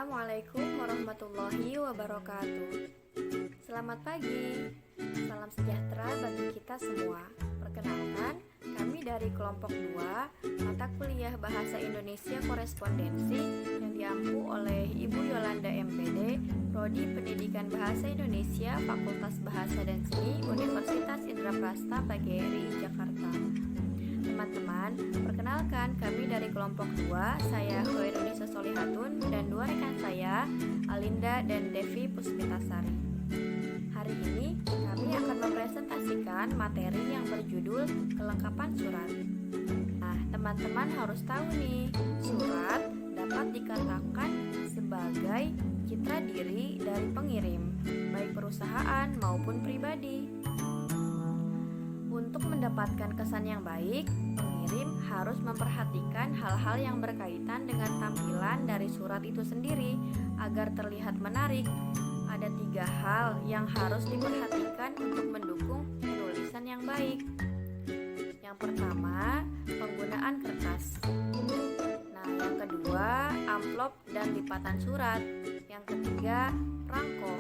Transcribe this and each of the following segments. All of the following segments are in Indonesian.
Assalamualaikum warahmatullahi wabarakatuh. Selamat pagi, salam sejahtera bagi kita semua. Perkenalkan, kami dari kelompok 2 mata kuliah Bahasa Indonesia Korespondensi yang diampu oleh Ibu Yolanda MPD, Prodi Pendidikan Bahasa Indonesia, Fakultas Bahasa dan Seni, Universitas Indraprasta PGRI Jakarta. Teman-teman, perkenalkan kami dari kelompok 2, saya Hoirunisa Solihatun dan dua rekan saya, Alinda dan Devi Puspitasari. Hari ini kami akan mempresentasikan materi yang berjudul kelengkapan surat. Nah, teman-teman harus tahu nih, surat dapat dikatakan sebagai citra diri dari pengirim, baik perusahaan maupun pribadi. Untuk mendapatkan kesan yang baik, pengirim harus memperhatikan hal-hal yang berkaitan dengan tampilan dari surat itu sendiri agar terlihat menarik. Ada 3 hal yang harus diperhatikan untuk mendukung penulisan yang baik. Yang pertama, penggunaan kertas. Nah, yang kedua, amplop dan lipatan surat. Yang ketiga, perangko.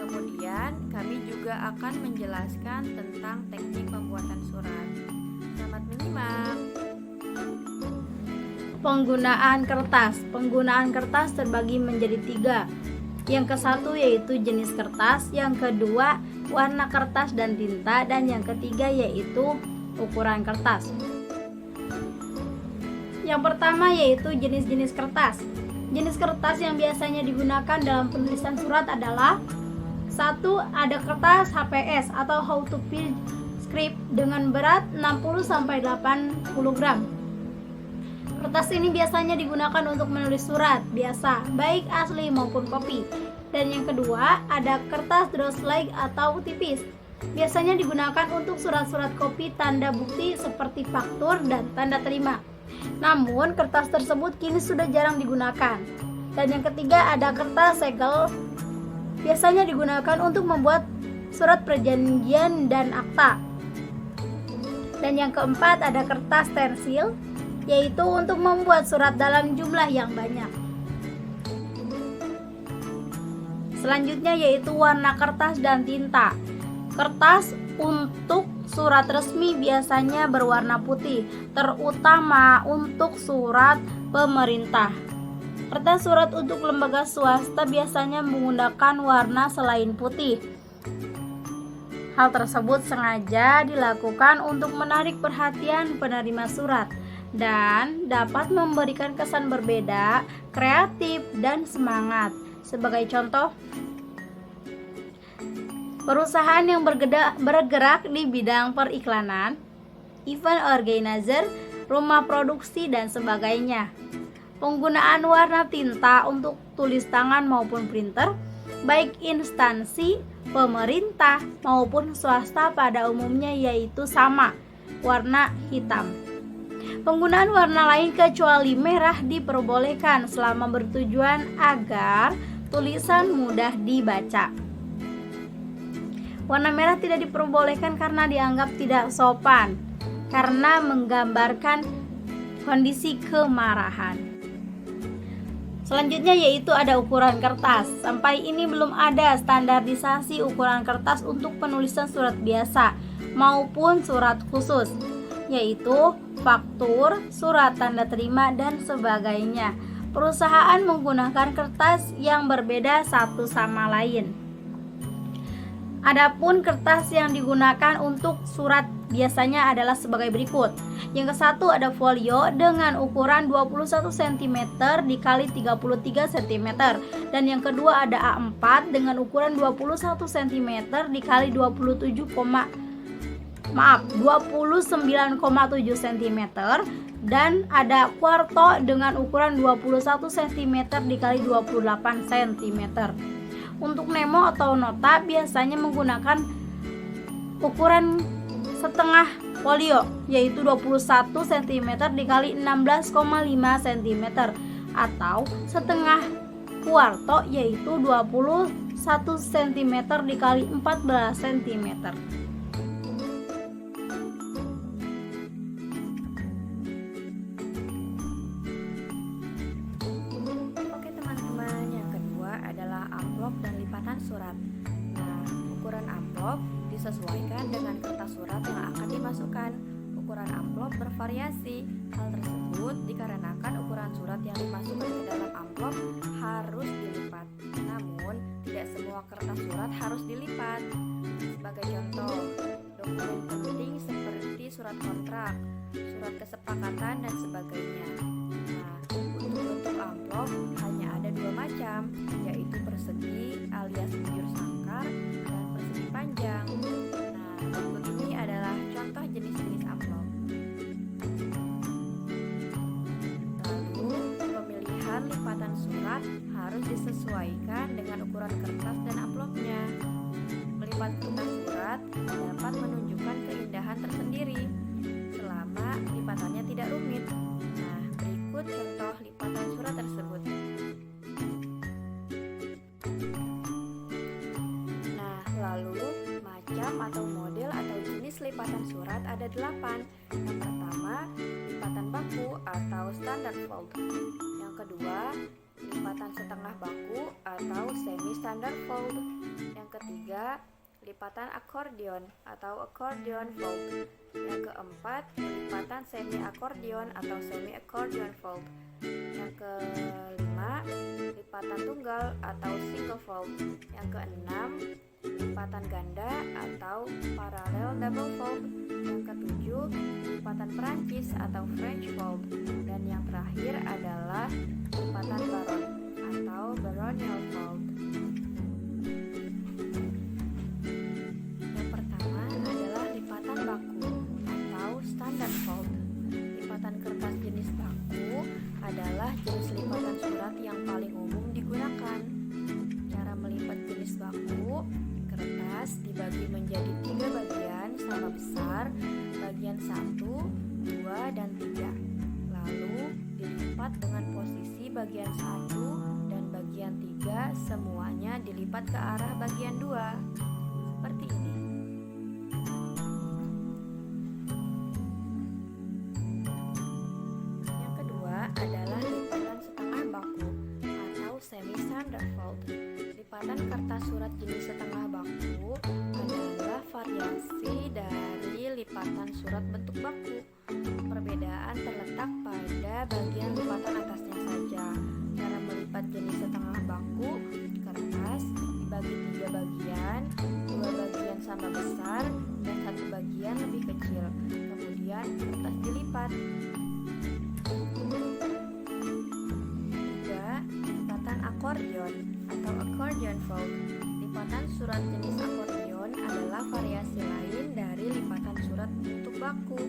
Kemudian kami juga akan menjelaskan tentang teknik pembuatan surat. Selamat menyimak. Penggunaan kertas terbagi menjadi 3. Yang ke-1 yaitu jenis kertas, yang kedua warna kertas dan tinta, dan yang ketiga yaitu ukuran kertas. Yang pertama yaitu jenis-jenis kertas. Jenis kertas yang biasanya digunakan dalam penulisan surat adalah: 1. Ada kertas HPS atau How to Fill Script dengan berat 60-80 gram. Kertas ini biasanya digunakan untuk menulis surat biasa, baik asli maupun kopi. Dan yang kedua, ada kertas Drawslike atau tipis. Biasanya digunakan untuk surat-surat kopi tanda bukti seperti faktur dan tanda terima. Namun, kertas tersebut kini sudah jarang digunakan. Dan yang ketiga, ada kertas segel. Biasanya digunakan untuk membuat surat perjanjian dan akta. Dan yang keempat, ada kertas stensil, yaitu untuk membuat surat dalam jumlah yang banyak. Selanjutnya yaitu warna kertas dan tinta. Kertas untuk surat resmi biasanya berwarna putih, terutama untuk surat pemerintah. Kertas surat untuk lembaga swasta biasanya menggunakan warna selain putih. Hal tersebut sengaja dilakukan untuk menarik perhatian penerima surat dan dapat memberikan kesan berbeda, kreatif, dan semangat. Sebagai contoh, perusahaan yang bergerak di bidang periklanan, event organizer, rumah produksi, dan sebagainya. Penggunaan warna tinta untuk tulis tangan maupun printer, baik instansi, pemerintah maupun swasta pada umumnya yaitu sama, warna hitam. Penggunaan warna lain kecuali merah diperbolehkan selama bertujuan agar tulisan mudah dibaca. Warna merah tidak diperbolehkan karena dianggap tidak sopan, karena menggambarkan kondisi kemarahan. Selanjutnya yaitu ada ukuran kertas. Sampai ini belum ada standarisasi ukuran kertas untuk penulisan surat biasa maupun surat khusus, yaitu faktur, surat tanda terima, dan sebagainya. Perusahaan menggunakan kertas yang berbeda satu sama lain. Adapun kertas yang digunakan untuk surat biasanya adalah sebagai berikut. Yang ke-1 ada folio dengan ukuran 21 cm dikali 33 cm. Dan yang kedua ada A4 dengan ukuran 21 cm dikali 29,7 cm. Dan ada quarto dengan ukuran 21 cm dikali 28 cm. Untuk memo atau nota biasanya menggunakan ukuran setengah folio, yaitu 21 cm dikali 16,5 cm, atau setengah kuarto, yaitu 21 cm dikali 14 cm. amplop dan lipatan surat. Nah, ukuran amplop disesuaikan dengan kertas surat yang akan dimasukkan. Ukuran amplop bervariasi. Hal tersebut dikarenakan ukuran surat yang dimasukkan ke dalam amplop harus dilipat. Namun, tidak semua kertas surat harus dilipat. Sebagai contoh, dokumen penting seperti surat kontrak, surat kesepakatan, dan sebagainya. Nah, untuk bentuk amplop hanya ada dua macam, yaitu persegi alias bujur sangkar dan persegi panjang. Nah, berikut ini adalah contoh jenis-jenis amplop. Lalu, pemilihan lipatan surat harus disesuaikan dengan ukuran kertas dan amplopnya. Melipat kertas surat dapat menunjukkan keindahan tersendiri selama lipatannya tidak rumit. Nah, berikut contoh lipatan surat tersebut. Nah, lalu macam atau model atau jenis lipatan surat ada 8. Yang pertama, lipatan baku atau standard fold. Yang kedua, lipatan setengah baku atau semi standard fold. Yang ketiga, lipatan akordeon atau accordion fold. Yang keempat, lipatan semi akordeon atau semi accordion fold. Yang kelima, lipatan tunggal atau single fold. Yang keenam, lipatan ganda atau parallel double fold. Yang ketujuh, lipatan Perancis atau French fold. Dan yang terakhir adalah lipatan baron atau baronial fold. Yang pertama adalah lipatan baku atau standard fold. Lipatan kertas jenis baku adalah jenis lipatan surat yang paling umum digunakan. Cara melipat jenis baku, kertas dibagi menjadi 3 bagian sama besar, bagian 1, 2, dan 3. Lalu dilipat dengan posisi bagian 1 dan bagian 3 semuanya dilipat ke arah bagian 2. Seperti ini. Yang kedua adalah lipatan setengah baku atau semi standard fold. Lipatan kertas surat jenis setengah baku adalah variasi dari lipatan surat bentuk baku. Perbedaan terletak pada bagian lipatan atasnya saja. Cara melipat jenis setengah baku, kertas dibagi 3 bagian, 2 bagian sama besar dan 1 bagian lebih kecil. Kemudian kertas dilipat. 3. Lipatan akordeon atau accordion fold. Lipatan surat jenis akordeon adalah variasi lain dari lipatan surat bentuk baku.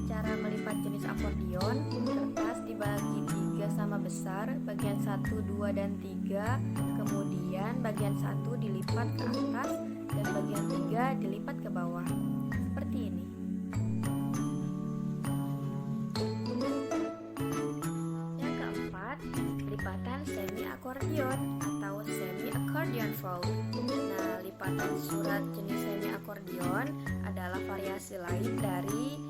Cara melipat jenis akordeon, kertas dibagi 3 sama besar, bagian 1, 2, dan 3, kemudian bagian 1 dilipat ke atas dan bagian 3 dilipat ke bawah. Seperti ini. Yang keempat, lipatan semi akordeon atau semi accordion fold. Nah, lipatan surat jenis semi akordeon adalah variasi lain dari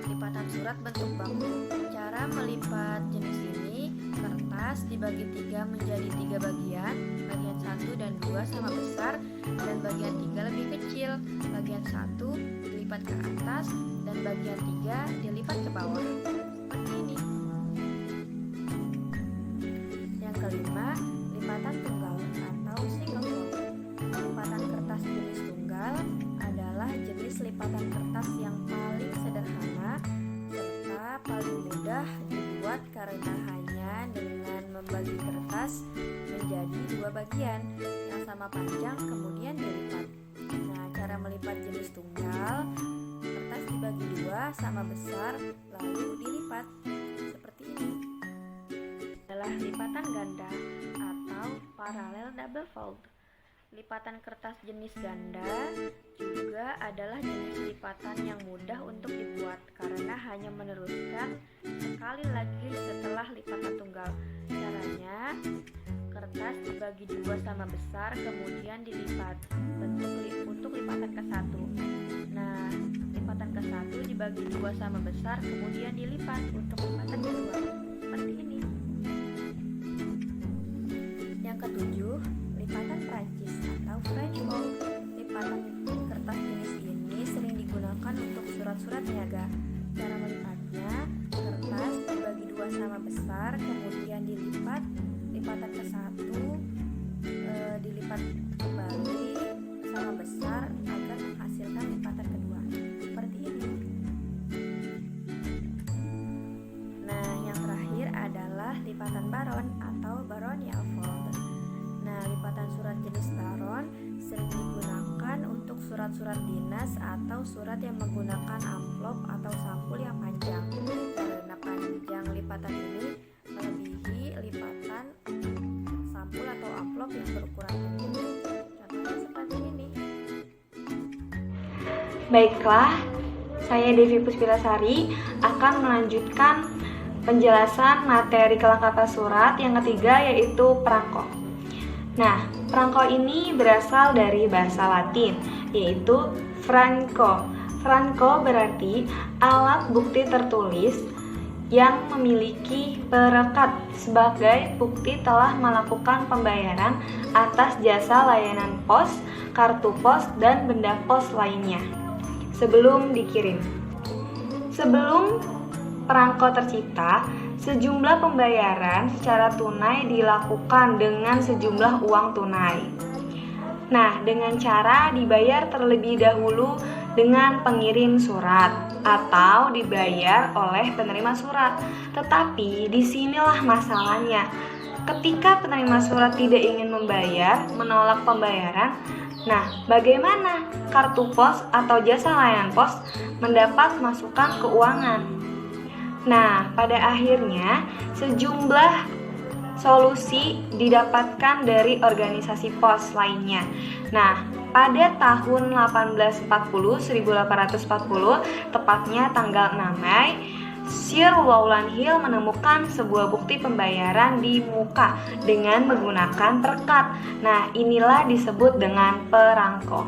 lipatan surat bentuk baku. Cara melipat jenis ini, kertas dibagi 3 menjadi 3 bagian, bagian 1 dan 2 sama besar dan bagian 3 lebih kecil. Bagian 1 dilipat ke atas dan bagian 3 dilipat ke bawah. Seperti ini. Yang kelima, lipatan tunggal atau single fold. Lipatan kertas jenis tunggal adalah jenis lipatan kertas yang paling sederhana serta paling mudah dibuat karena hanya dengan membagi kertas menjadi 2 bagian yang sama panjang kemudian dilipat. Nah, cara melipat jenis tunggal, kertas dibagi 2 sama besar lalu dilipat. Seperti ini. Adalah lipatan ganda atau parallel double fold. Lipatan kertas jenis ganda juga adalah jenis lipatan yang mudah untuk dibuat karena hanya meneruskan sekali lagi setelah lipatan tunggal. Caranya, kertas dibagi 2 sama besar kemudian dilipat untuk lipatan ke-1. Nah, lipatan ke-1 dibagi 2 sama besar kemudian dilipat untuk lipatan kedua. Seperti ini. Yang ketujuh, lipatan dilipat, lipatan ke-1 dilipat kembali sama besar agar menghasilkan lipatan kedua. Seperti ini. Nah, yang terakhir adalah lipatan baron atau baronial fold. Nah, lipatan surat jenis baron sering digunakan untuk surat-surat dinas atau surat yang menggunakan amplop atau sampul yang panjang. Karena panjang lipatan ini melebihi lipatan sampul atau amplop yang berukuran kecil. Contohnya seperti ini. Baiklah, saya Devi Puspitasari akan melanjutkan penjelasan materi kelengkapan surat yang ketiga, yaitu perangko. Nah, perangko ini berasal dari bahasa Latin, yaitu franco. Franco berarti alat bukti tertulis yang memiliki perekat sebagai bukti telah melakukan pembayaran atas jasa layanan pos, kartu pos, dan benda pos lainnya sebelum dikirim. Sebelum perangko tercipta, sejumlah pembayaran secara tunai dilakukan dengan sejumlah uang tunai. Nah, dengan cara dibayar terlebih dahulu dengan pengirim surat atau dibayar oleh penerima surat. Tetapi disinilah masalahnya. Ketika penerima surat tidak ingin membayar, menolak pembayaran, nah, bagaimana kartu pos atau jasa layanan pos mendapat masukan keuangan? Nah, pada akhirnya sejumlah solusi didapatkan dari organisasi pos lainnya. Nah, pada tahun 1840, tepatnya tanggal 6 Mei, Sir Rowland Hill menemukan sebuah bukti pembayaran di muka dengan menggunakan perekat. Nah, inilah disebut dengan perangko.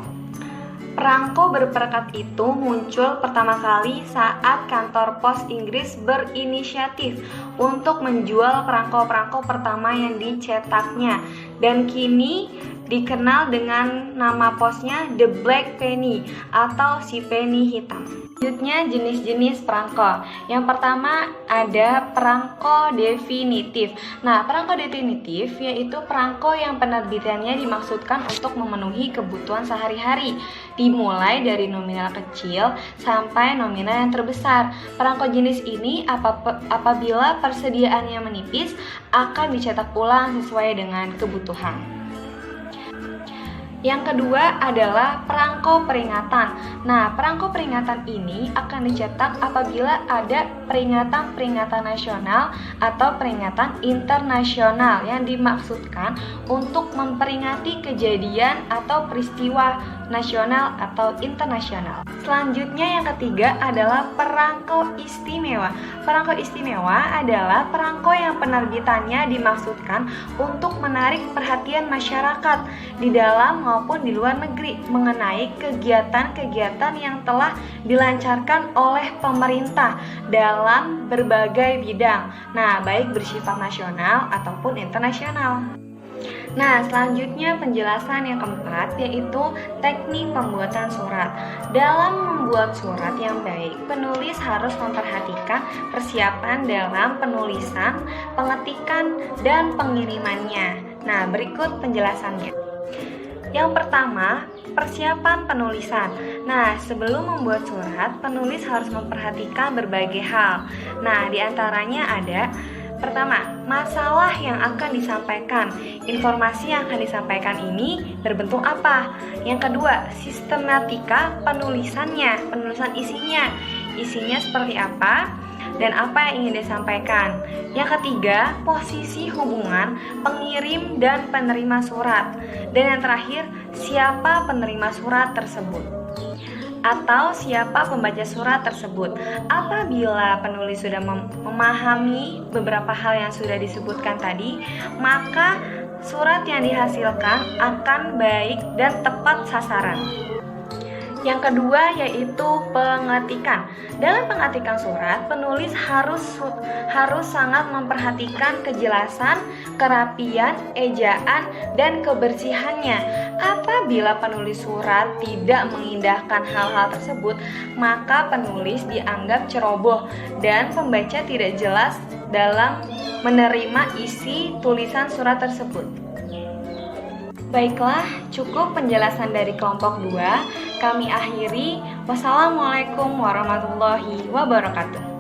Perangko berperekat itu muncul pertama kali saat kantor pos Inggris berinisiatif untuk menjual perangko-perangko pertama yang dicetaknya, dan kini dikenal dengan nama posnya The Black Penny atau si penny hitam. Selanjutnya jenis-jenis perangko. Yang pertama ada perangko definitif. Nah, perangko definitif yaitu perangko yang penerbitannya dimaksudkan untuk memenuhi kebutuhan sehari-hari, dimulai dari nominal kecil sampai nominal yang terbesar. Perangko jenis ini apabila persediaannya menipis akan dicetak ulang sesuai dengan kebutuhan. Yang kedua adalah perangko peringatan. Nah, perangko peringatan ini akan dicetak apabila ada peringatan-peringatan nasional atau peringatan internasional yang dimaksudkan untuk memperingati kejadian atau peristiwa nasional atau internasional. Selanjutnya yang ketiga adalah perangko istimewa. Perangko istimewa adalah perangko yang penerbitannya dimaksudkan untuk menarik perhatian masyarakat di dalam maupun di luar negeri mengenai kegiatan-kegiatan yang telah dilancarkan oleh pemerintah dalam berbagai bidang. Nah, baik bersifat nasional ataupun internasional. Nah, selanjutnya penjelasan yang keempat yaitu teknik pembuatan surat. Dalam membuat surat yang baik, penulis harus memperhatikan persiapan dalam penulisan, pengetikan, dan pengirimannya. Nah, berikut penjelasannya. Yang pertama, persiapan penulisan. Nah, sebelum membuat surat, penulis harus memperhatikan berbagai hal. Nah, diantaranya ada: pertama, masalah yang akan disampaikan. Informasi yang akan disampaikan ini berbentuk apa? Yang kedua, sistematika penulisannya, penulisan isinya. Isinya seperti apa dan apa yang ingin disampaikan. Yang ketiga, posisi hubungan pengirim dan penerima surat. Dan yang terakhir, siapa penerima surat tersebut atau siapa pembaca surat tersebut. Apabila penulis sudah memahami beberapa hal yang sudah disebutkan tadi, maka surat yang dihasilkan akan baik dan tepat sasaran. Yang kedua yaitu pengetikan. Dalam pengetikan surat, penulis harus sangat memperhatikan kejelasan, kerapian, ejaan, dan kebersihannya. Apabila penulis surat tidak mengindahkan hal-hal tersebut, maka penulis dianggap ceroboh dan pembaca tidak jelas dalam menerima isi tulisan surat tersebut. Baiklah, cukup penjelasan dari kelompok 2. Kami akhiri. Wassalamualaikum warahmatullahi wabarakatuh.